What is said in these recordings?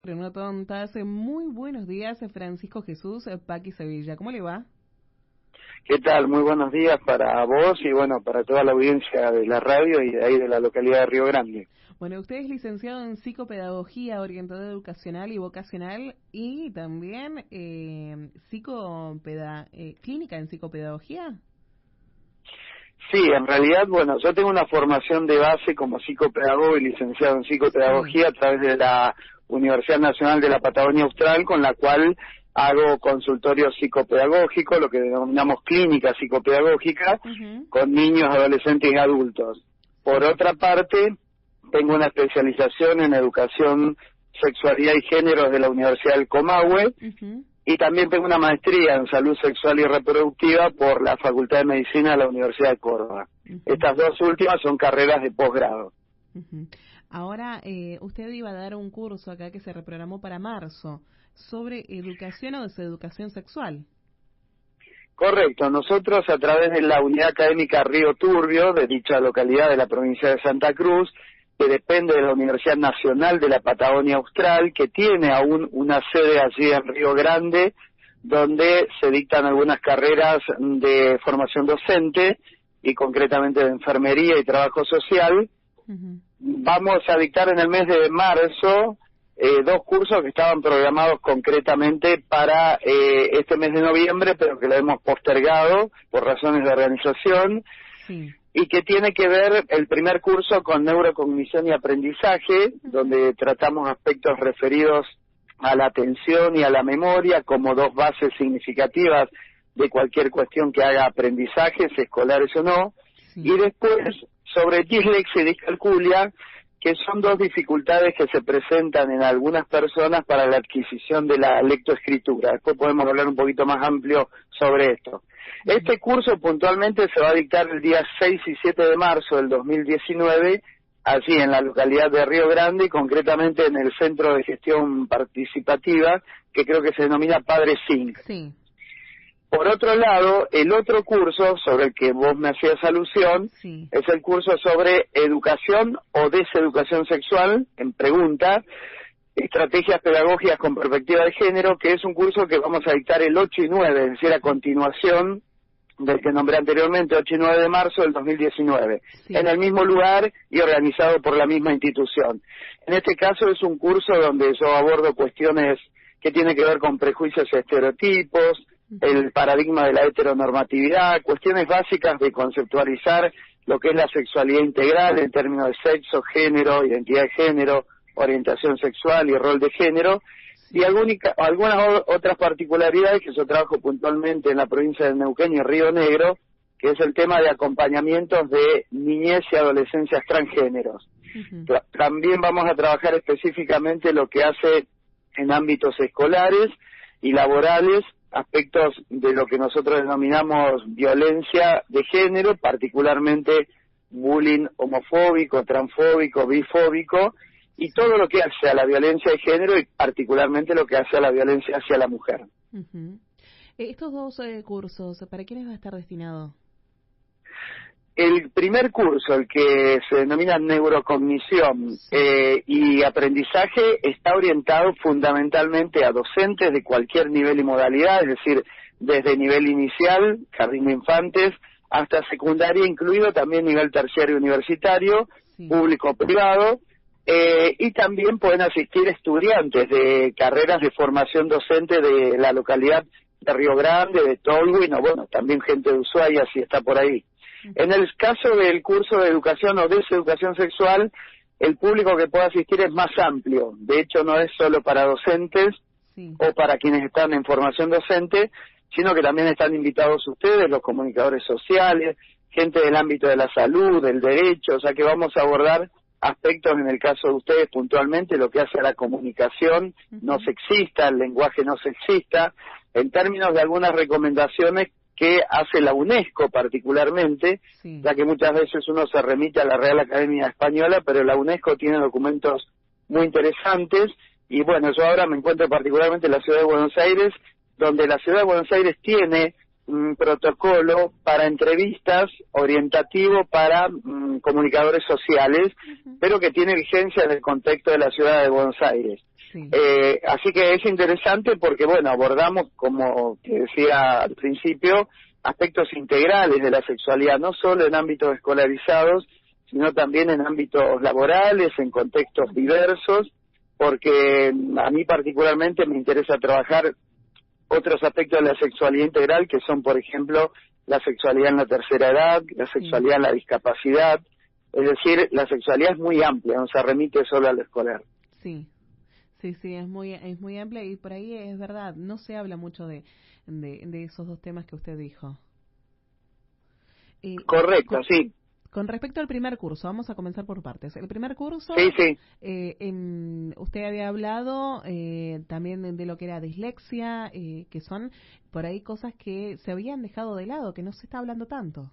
No tontas, muy buenos días, Francisco Jesús, Paqui Sevilla, ¿cómo le va? ¿Qué tal? Muy buenos días para vos y bueno, para toda la audiencia de la radio y de ahí de la localidad de Río Grande. Bueno, usted es licenciado en psicopedagogía, orientador educacional y vocacional y también clínica en psicopedagogía. Sí, en realidad, bueno, yo tengo una formación de base como psicopedagogo y licenciado en psicopedagogía a través de la Universidad Nacional de la Patagonia Austral, con la cual hago consultorio psicopedagógico, lo que denominamos clínica psicopedagógica, con niños, adolescentes y adultos. Por otra parte, tengo una especialización en educación, sexualidad y género de la Universidad del Comahue, y también tengo una maestría en salud sexual y reproductiva por la Facultad de Medicina de la Universidad de Córdoba. Estas dos últimas son carreras de posgrado. Ahora, usted iba a dar un curso acá que se reprogramó para marzo sobre educación o deseducación sexual. Correcto, nosotros a través de la Unidad Académica Río Turbio, de dicha localidad de la provincia de Santa Cruz, que depende de la Universidad Nacional de la Patagonia Austral, que tiene aún una sede allí en Río Grande, donde se dictan algunas carreras de formación docente y concretamente de enfermería y trabajo social. Vamos a dictar en el mes de marzo dos cursos que estaban programados concretamente para este mes de noviembre, pero que lo hemos postergado por razones de organización. Y que tiene que ver el primer curso con neurocognición y aprendizaje, donde tratamos aspectos referidos a la atención y a la memoria como dos bases significativas de cualquier cuestión que haga aprendizajes, escolares o no, y después sobre dislexia y discalculia, que son dos dificultades que se presentan en algunas personas para la adquisición de la lectoescritura. Después podemos hablar un poquito más amplio sobre esto. Este curso puntualmente se va a dictar el día 6 y 7 de marzo del 2019, allí en la localidad de Río Grande, y concretamente en el Centro de Gestión Participativa, que creo que se denomina Padre Zinc. Por otro lado, el otro curso sobre el que vos me hacías alusión es el curso sobre educación o deseducación sexual, en pregunta, estrategias pedagógicas con perspectiva de género, que es un curso que vamos a dictar el 8 y 9, es decir, a continuación del que nombré anteriormente, 8 y 9 de marzo del 2019, en el mismo lugar y organizado por la misma institución. En este caso es un curso donde yo abordo cuestiones que tienen que ver con prejuicios y estereotipos, el paradigma de la heteronormatividad, cuestiones básicas de conceptualizar lo que es la sexualidad integral en términos de sexo, género, identidad de género, orientación sexual y rol de género, y algunas otras particularidades que yo trabajo puntualmente en la provincia de Neuquén y Río Negro, que es el tema de acompañamientos de niñez y adolescencias transgéneros. También vamos a trabajar específicamente lo que hace en ámbitos escolares y laborales, aspectos de lo que nosotros denominamos violencia de género, particularmente bullying homofóbico, transfóbico, bifóbico, y todo lo que hace a la violencia de género y particularmente lo que hace a la violencia hacia la mujer. Estos dos cursos, ¿para quiénes va a estar destinado? El primer curso, el que se denomina neurocognición y aprendizaje, está orientado fundamentalmente a docentes de cualquier nivel y modalidad, es decir, desde nivel inicial, jardín de infantes, hasta secundaria, incluido también nivel terciario universitario, público-privado, y también pueden asistir estudiantes de carreras de formación docente de la localidad de Río Grande, de Tolwyn, o bueno, también gente de Ushuaia si está por ahí. En el caso del curso de educación o deseducación sexual, el público que puede asistir es más amplio. De hecho, no es solo para docentes o para quienes están en formación docente, sino que también están invitados ustedes, los comunicadores sociales, gente del ámbito de la salud, del derecho, o sea que vamos a abordar aspectos en el caso de ustedes puntualmente, lo que hace a la comunicación no sexista, el lenguaje no sexista, en términos de algunas recomendaciones que hace la UNESCO particularmente, ya que muchas veces uno se remite a la Real Academia Española, pero la UNESCO tiene documentos muy interesantes, y bueno, yo ahora me encuentro particularmente en la Ciudad de Buenos Aires, donde la Ciudad de Buenos Aires tiene un protocolo para entrevistas orientativo para comunicadores sociales, pero que tiene vigencia en el contexto de la Ciudad de Buenos Aires. Sí. Así que es interesante porque, bueno, abordamos, como te decía al principio, aspectos integrales de la sexualidad, no solo en ámbitos escolarizados, sino también en ámbitos laborales, en contextos diversos, porque a mí particularmente me interesa trabajar otros aspectos de la sexualidad integral, que son, por ejemplo, la sexualidad en la tercera edad, la sexualidad en la discapacidad, es decir, la sexualidad es muy amplia, no se remite solo al escolar. Sí. Sí, es muy amplia y por ahí es verdad, no se habla mucho de esos dos temas que usted dijo. Correcto, sí. Con respecto al primer curso, vamos a comenzar por partes. El primer curso, sí. Usted había hablado también de lo que era dislexia, que son por ahí cosas que se habían dejado de lado, que no se está hablando tanto.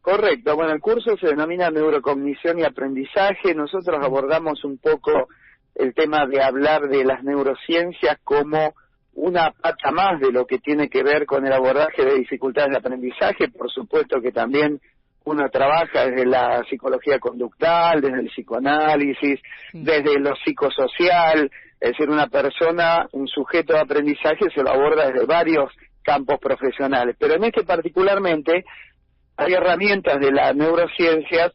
Correcto, bueno, el curso se denomina Neurocognición y Aprendizaje. Nosotros abordamos un poco el tema de hablar de las neurociencias como una pata más de lo que tiene que ver con el abordaje de dificultades de aprendizaje. Por supuesto que también uno trabaja desde la psicología conductual, desde el psicoanálisis, desde lo psicosocial, es decir, una persona, un sujeto de aprendizaje se lo aborda desde varios campos profesionales. Pero en este particularmente hay herramientas de las neurociencias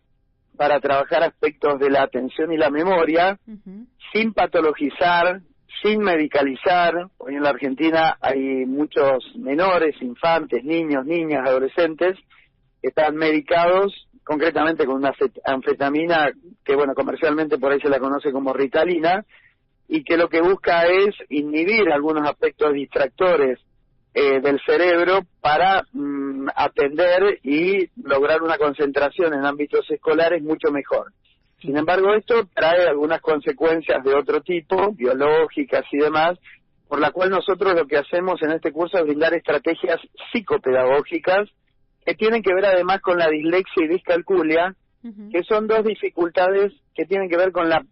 para trabajar aspectos de la atención y la memoria, sin patologizar, sin medicalizar. Hoy en la Argentina hay muchos menores, infantes, niños, niñas, adolescentes, que están medicados concretamente con una anfetamina que, bueno, comercialmente por ahí se la conoce como Ritalina, y que lo que busca es inhibir algunos aspectos distractores del cerebro para atender y lograr una concentración en ámbitos escolares mucho mejor. Sin embargo, esto trae algunas consecuencias de otro tipo, biológicas y demás, por la cual nosotros lo que hacemos en este curso es brindar estrategias psicopedagógicas que tienen que ver además con la dislexia y discalculia, que son dos dificultades que tienen que ver con la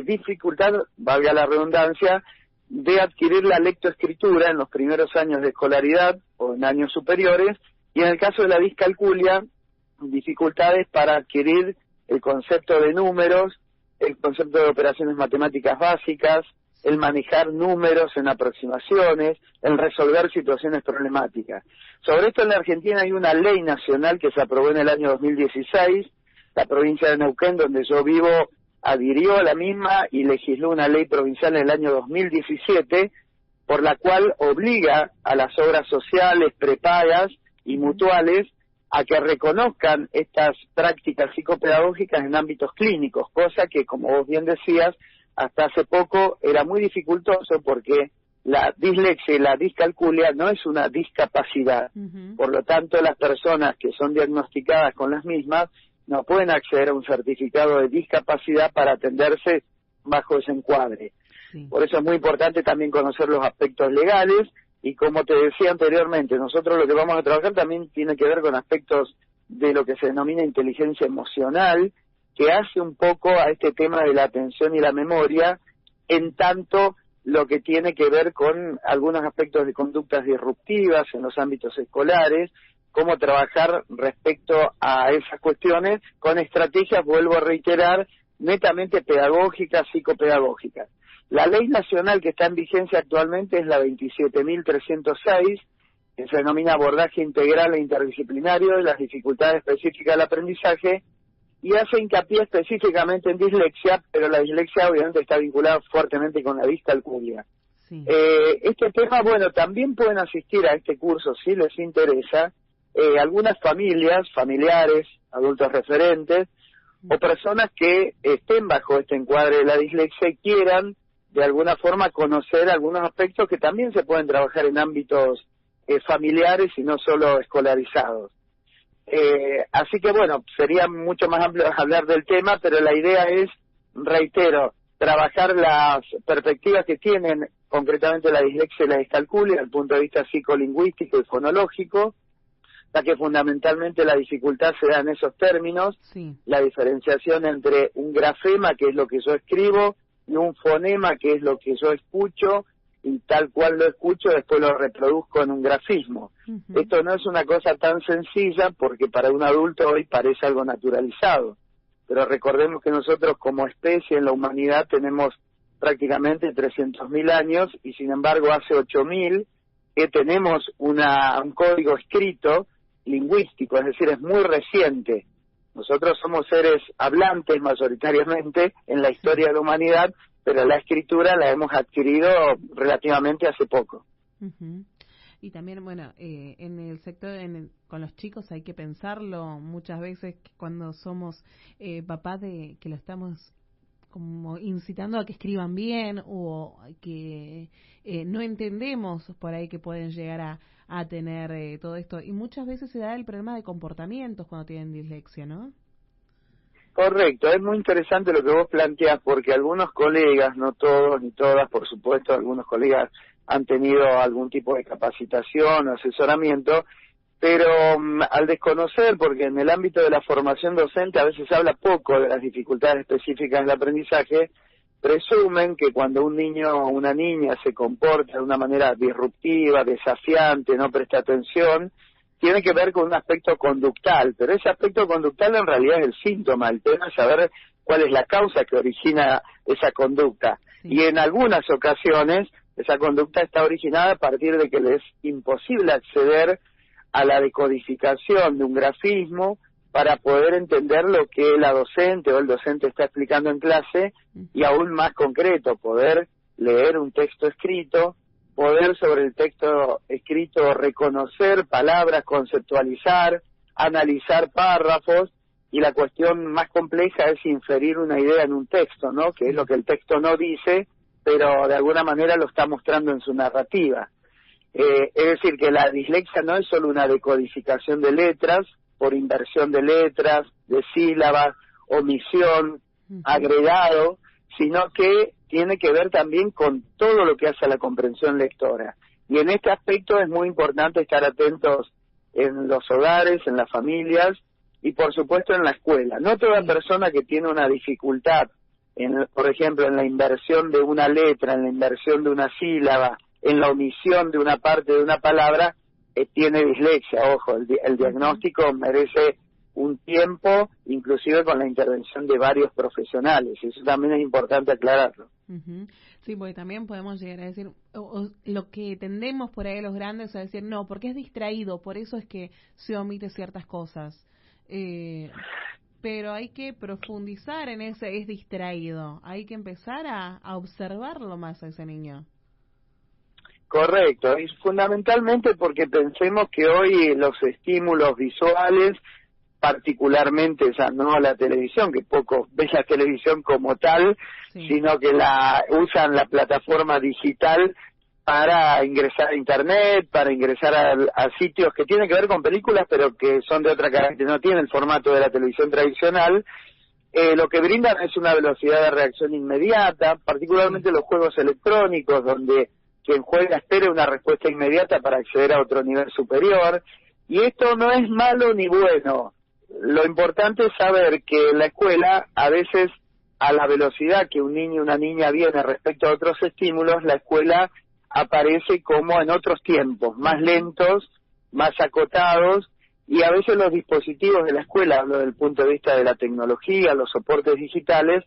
dificultad, valga la redundancia, de adquirir la lectoescritura en los primeros años de escolaridad o en años superiores, y en el caso de la discalculia, dificultades para adquirir el concepto de números, el concepto de operaciones matemáticas básicas, el manejar números en aproximaciones, el resolver situaciones problemáticas. Sobre esto en la Argentina hay una ley nacional que se aprobó en el año 2016, la provincia de Neuquén, donde yo vivo, adhirió a la misma y legisló una ley provincial en el año 2017, por la cual obliga a las obras sociales, prepagas y mutuales a que reconozcan estas prácticas psicopedagógicas en ámbitos clínicos, cosa que, como vos bien decías, hasta hace poco era muy dificultoso porque la dislexia y la discalculia no es una discapacidad. Por lo tanto, las personas que son diagnosticadas con las mismas no pueden acceder a un certificado de discapacidad para atenderse bajo ese encuadre. Por eso es muy importante también conocer los aspectos legales y, como te decía anteriormente, nosotros lo que vamos a trabajar también tiene que ver con aspectos de lo que se denomina inteligencia emocional, que hace un poco a este tema de la atención y la memoria, en tanto lo que tiene que ver con algunos aspectos de conductas disruptivas en los ámbitos escolares, cómo trabajar respecto a esas cuestiones con estrategias, vuelvo a reiterar, netamente pedagógicas, psicopedagógicas. La ley nacional que está en vigencia actualmente es la 27.306, que se denomina abordaje integral e interdisciplinario de las dificultades específicas del aprendizaje, y hace hincapié específicamente en dislexia, pero la dislexia obviamente está vinculada fuertemente con la discalculia. Este tema, bueno, también pueden asistir a este curso si les interesa, algunas familias, familiares, adultos referentes, o personas que estén bajo este encuadre de la dislexia y quieran de alguna forma conocer algunos aspectos que también se pueden trabajar en ámbitos familiares y no solo escolarizados. Así que bueno, sería mucho más amplio hablar del tema, pero la idea es, reitero, trabajar las perspectivas que tienen concretamente la dislexia y la discalculia desde el punto de vista psicolingüístico y fonológico, ya que fundamentalmente la dificultad se da en esos términos, la diferenciación entre un grafema, que es lo que yo escribo, y un fonema, que es lo que yo escucho, y tal cual lo escucho, después lo reproduzco en un grafismo. Esto no es una cosa tan sencilla, porque para un adulto hoy parece algo naturalizado, pero recordemos que nosotros como especie en la humanidad tenemos prácticamente 300.000 años, y sin embargo hace 8.000 que tenemos un código escrito lingüístico, es decir, es muy reciente. Nosotros somos seres hablantes mayoritariamente en la historia de la humanidad, pero la escritura la hemos adquirido relativamente hace poco. Uh-huh. Y también, bueno, en el sector, con los chicos hay que pensarlo muchas veces cuando somos papás de que lo estamos como incitando a que escriban bien o que no entendemos por ahí que pueden llegar a tener todo esto. Y muchas veces se da el problema de comportamientos cuando tienen dislexia, ¿no? Correcto, es muy interesante lo que vos planteás, porque algunos colegas, no todos ni todas, por supuesto, algunos colegas han tenido algún tipo de capacitación o asesoramiento, pero al desconocer, porque en el ámbito de la formación docente a veces se habla poco de las dificultades específicas del aprendizaje, presumen que cuando un niño o una niña se comporta de una manera disruptiva, desafiante, no presta atención, tiene que ver con un aspecto conductal, pero ese aspecto conductal en realidad es el síntoma. El tema es saber cuál es la causa que origina esa conducta. Sí. Y en algunas ocasiones esa conducta está originada a partir de que le es imposible acceder a la decodificación de un grafismo para poder entender lo que la docente o el docente está explicando en clase, y aún más concreto, poder leer un texto escrito, poder sobre el texto escrito reconocer palabras, conceptualizar, analizar párrafos, y la cuestión más compleja es inferir una idea en un texto, ¿no? Que es lo que el texto no dice, pero de alguna manera lo está mostrando en su narrativa. Es decir, que la dislexia no es solo una decodificación de letras, por inversión de letras, de sílabas, omisión, agregado, sino que tiene que ver también con todo lo que hace a la comprensión lectora. Y en este aspecto es muy importante estar atentos en los hogares, en las familias y por supuesto en la escuela. No toda persona que tiene una dificultad, por ejemplo, en la inversión de una letra, en la inversión de una sílaba, en la omisión de una parte de una palabra, tiene dislexia. Ojo, el diagnóstico merece un tiempo, inclusive con la intervención de varios profesionales. Eso también es importante aclararlo. Uh-huh. Sí, porque también podemos llegar a decir, lo que tendemos por ahí los grandes a decir, no, porque es distraído, por eso es que se omite ciertas cosas. Pero hay que profundizar en ese es distraído, hay que empezar a observarlo más a ese niño. Correcto, y fundamentalmente porque pensemos que hoy los estímulos visuales, particularmente ya no la televisión, que poco ves la televisión como tal, sí, sino que usan la plataforma digital para ingresar a internet, para ingresar a sitios que tienen que ver con películas, pero que son de otra característica, no tienen el formato de la televisión tradicional. Lo que brindan es una velocidad de reacción inmediata, particularmente los juegos electrónicos, donde quien juega espera una respuesta inmediata para acceder a otro nivel superior, y esto no es malo ni bueno. Lo importante es saber que en la escuela, a veces, a la velocidad que un niño o una niña viene respecto a otros estímulos, la escuela aparece como en otros tiempos, más lentos, más acotados, y a veces los dispositivos de la escuela, hablo del punto de vista de la tecnología, los soportes digitales,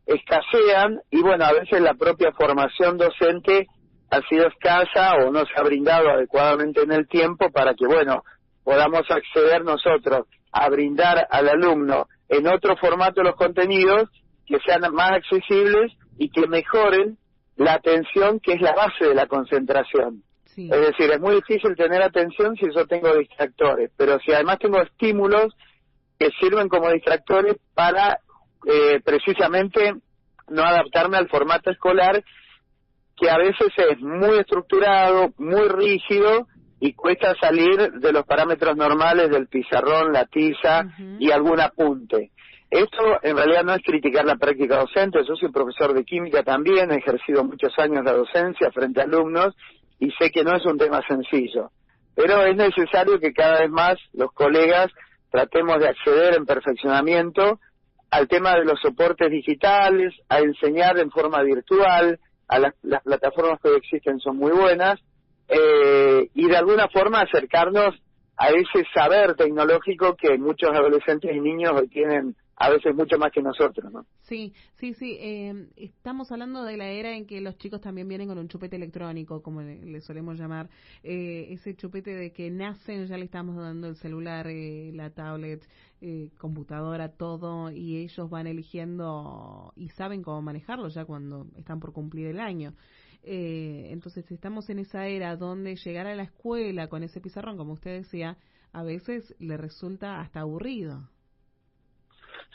escasean, y bueno, a veces la propia formación docente ha sido escasa o no se ha brindado adecuadamente en el tiempo para que, bueno, podamos acceder nosotros a brindar al alumno en otro formato los contenidos que sean más accesibles y que mejoren la atención, que es la base de la concentración. Sí. Es decir, es muy difícil tener atención si yo tengo distractores, pero si además tengo estímulos que sirven como distractores para precisamente no adaptarme al formato escolar, que a veces es muy estructurado, muy rígido, y cuesta salir de los parámetros normales del pizarrón, la tiza y algún apunte. Esto en realidad no es criticar la práctica docente. Yo soy profesor de química también, he ejercido muchos años la docencia frente a alumnos y sé que no es un tema sencillo. Pero es necesario que cada vez más los colegas tratemos de acceder en perfeccionamiento al tema de los soportes digitales, a enseñar en forma virtual. A las plataformas que hoy existen son muy buenas, y de alguna forma acercarnos a ese saber tecnológico que muchos adolescentes y niños hoy tienen a veces mucho más que nosotros, ¿no? Sí. Estamos hablando de la era en que los chicos también vienen con un chupete electrónico, como le solemos llamar. Ese chupete de que nacen, ya le estamos dando el celular, la tablet, computadora, todo, y ellos van eligiendo y saben cómo manejarlo ya cuando están por cumplir el año. Entonces estamos en esa era donde llegar a la escuela con ese pizarrón, como usted decía, a veces le resulta hasta aburrido.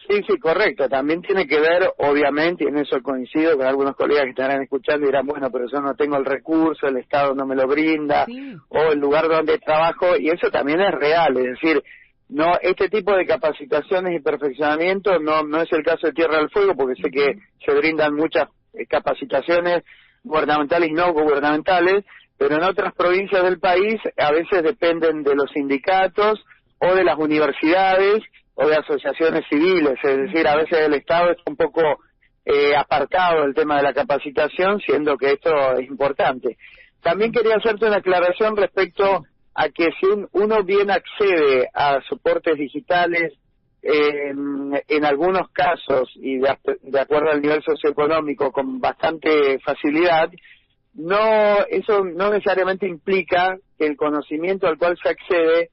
Sí, correcto. También tiene que ver, obviamente, y en eso coincido con algunos colegas que estarán escuchando y dirán, bueno, pero yo no tengo el recurso, el Estado no me lo brinda, sí, o el lugar donde trabajo, y eso también es real, es decir, no, este tipo de capacitaciones y perfeccionamiento no es el caso de Tierra del Fuego, porque sé que se brindan muchas capacitaciones gubernamentales y no gubernamentales, pero en otras provincias del país a veces dependen de los sindicatos o de las universidades o de asociaciones civiles, es decir, a veces el Estado está un poco apartado del tema de la capacitación, siendo que esto es importante. También quería hacerte una aclaración respecto a que si uno bien accede a soportes digitales, en algunos casos, y de acuerdo al nivel socioeconómico, con bastante facilidad, eso no necesariamente implica que el conocimiento al cual se accede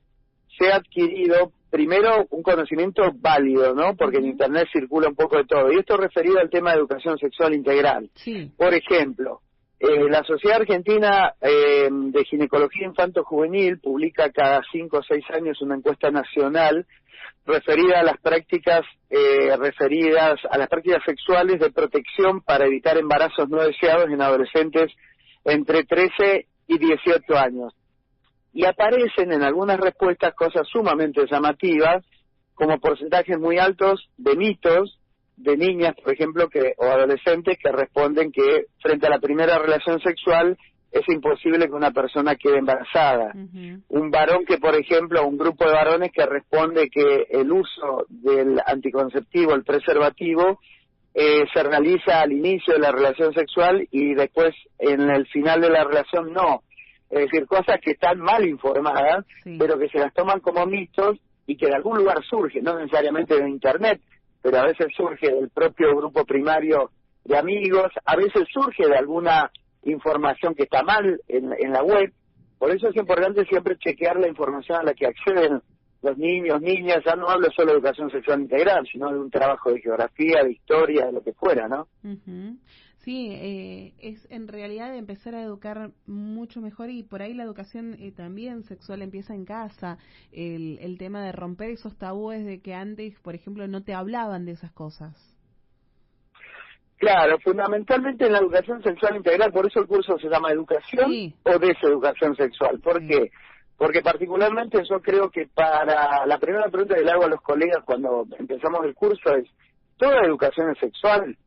sea adquirido, primero, un conocimiento válido, ¿no? Porque en Internet circula un poco de todo. Y esto referido al tema de educación sexual integral. Sí. Por ejemplo, la Sociedad Argentina de Ginecología Infanto-Juvenil publica cada 5 o 6 años una encuesta nacional referida a las prácticas sexuales de protección para evitar embarazos no deseados en adolescentes entre 13 y 18 años. Y aparecen en algunas respuestas cosas sumamente llamativas, como porcentajes muy altos de mitos de niñas, por ejemplo, o adolescentes que responden que frente a la primera relación sexual es imposible que una persona quede embarazada. Un varón un grupo de varones que responde que el uso del anticonceptivo, el preservativo, se realiza al inicio de la relación sexual y después en el final de la relación no. Es decir, cosas que están mal informadas, pero que se las toman como mitos y que de algún lugar surgen, no necesariamente de Internet, pero a veces surge del propio grupo primario de amigos, a veces surge de alguna información que está mal en la web. Por eso es importante siempre chequear la información a la que acceden los niños, niñas. Ya no hablo solo de educación sexual integral, sino de un trabajo de geografía, de historia, de lo que fuera, ¿no? Sí, es en realidad empezar a educar mucho mejor, y por ahí la educación también sexual empieza en casa, el tema de romper esos tabúes de que antes, por ejemplo, no te hablaban de esas cosas. Claro, fundamentalmente en la educación sexual integral, por eso el curso se llama Educación o Deseducación Sexual. ¿Por qué? Porque particularmente yo creo que para la primera pregunta que le hago a los colegas cuando empezamos el curso es, ¿toda educación es sexual?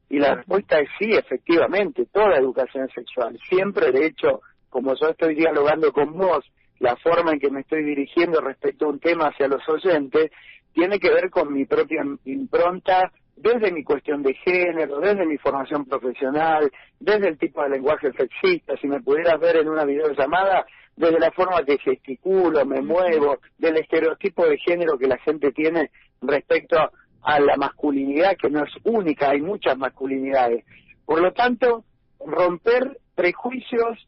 Y la respuesta es sí, efectivamente, toda educación es sexual. Siempre, de hecho, como yo estoy dialogando con vos, la forma en que me estoy dirigiendo respecto a un tema hacia los oyentes, tiene que ver con mi propia impronta, desde mi cuestión de género, desde mi formación profesional, desde el tipo de lenguaje sexista. Si me pudieras ver en una videollamada, desde la forma que gesticulo, me muevo, del estereotipo de género que la gente tiene respecto a la masculinidad, que no es única, hay muchas masculinidades. Por lo tanto, romper prejuicios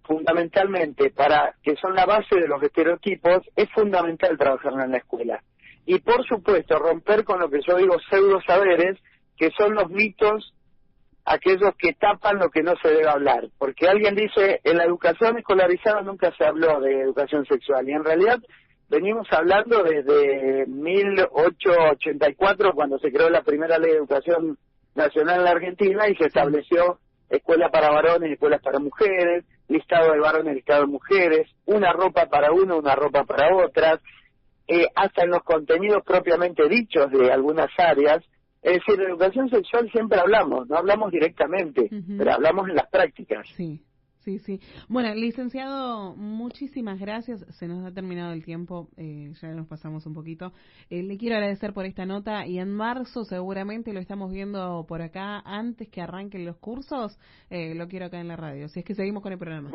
fundamentalmente, para que son la base de los estereotipos, es fundamental trabajarlo en la escuela. Y por supuesto, romper con lo que yo digo pseudo saberes, que son los mitos, aquellos que tapan lo que no se debe hablar. Porque alguien dice, en la educación escolarizada nunca se habló de educación sexual, y en realidad venimos hablando desde 1884, cuando se creó la primera ley de educación nacional en la Argentina y se estableció escuela para varones y escuelas para mujeres, listado de varones, listado de mujeres, una ropa para uno, una ropa para otras, hasta en los contenidos propiamente dichos de algunas áreas. Es decir, de educación sexual siempre hablamos, no hablamos directamente, pero hablamos en las prácticas. Sí. Bueno, licenciado, muchísimas gracias. Se nos ha terminado el tiempo, ya nos pasamos un poquito. Le quiero agradecer por esta nota, y en marzo seguramente lo estamos viendo por acá, antes que arranquen los cursos, lo quiero acá en la radio, si es que seguimos con el programa.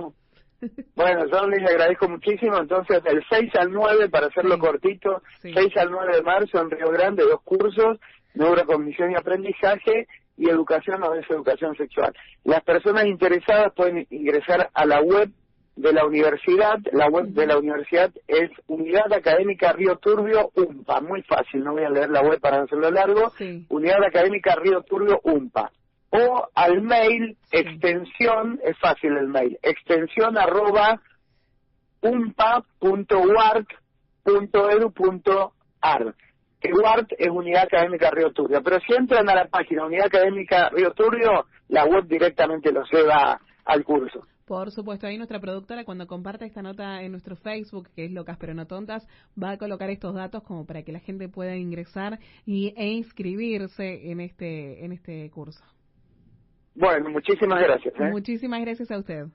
Bueno, yo les agradezco muchísimo. Entonces, del 6 al 9, para hacerlo cortito, 6 al 9 de marzo en Río Grande, 2 cursos, neurocognición y aprendizaje, y educación o deseducación sexual. Las personas interesadas pueden ingresar a la web de la universidad. La web de la universidad es Unidad Académica Río Turbio UMPA. Muy fácil, no voy a leer la web para no hacerlo largo. Unidad Académica Río Turbio UMPA. O al mail, extensión, es fácil el mail, extensión @umpa.uarc.edu.ar. Que UART es Unidad Académica Río Turbio. Pero si entran a la página Unidad Académica Río Turbio, la web directamente los lleva al curso. Por supuesto, ahí nuestra productora, cuando comparta esta nota en nuestro Facebook, que es Locas pero no tontas, va a colocar estos datos como para que la gente pueda ingresar e inscribirse en este curso. Bueno, muchísimas gracias. Muchísimas gracias a usted.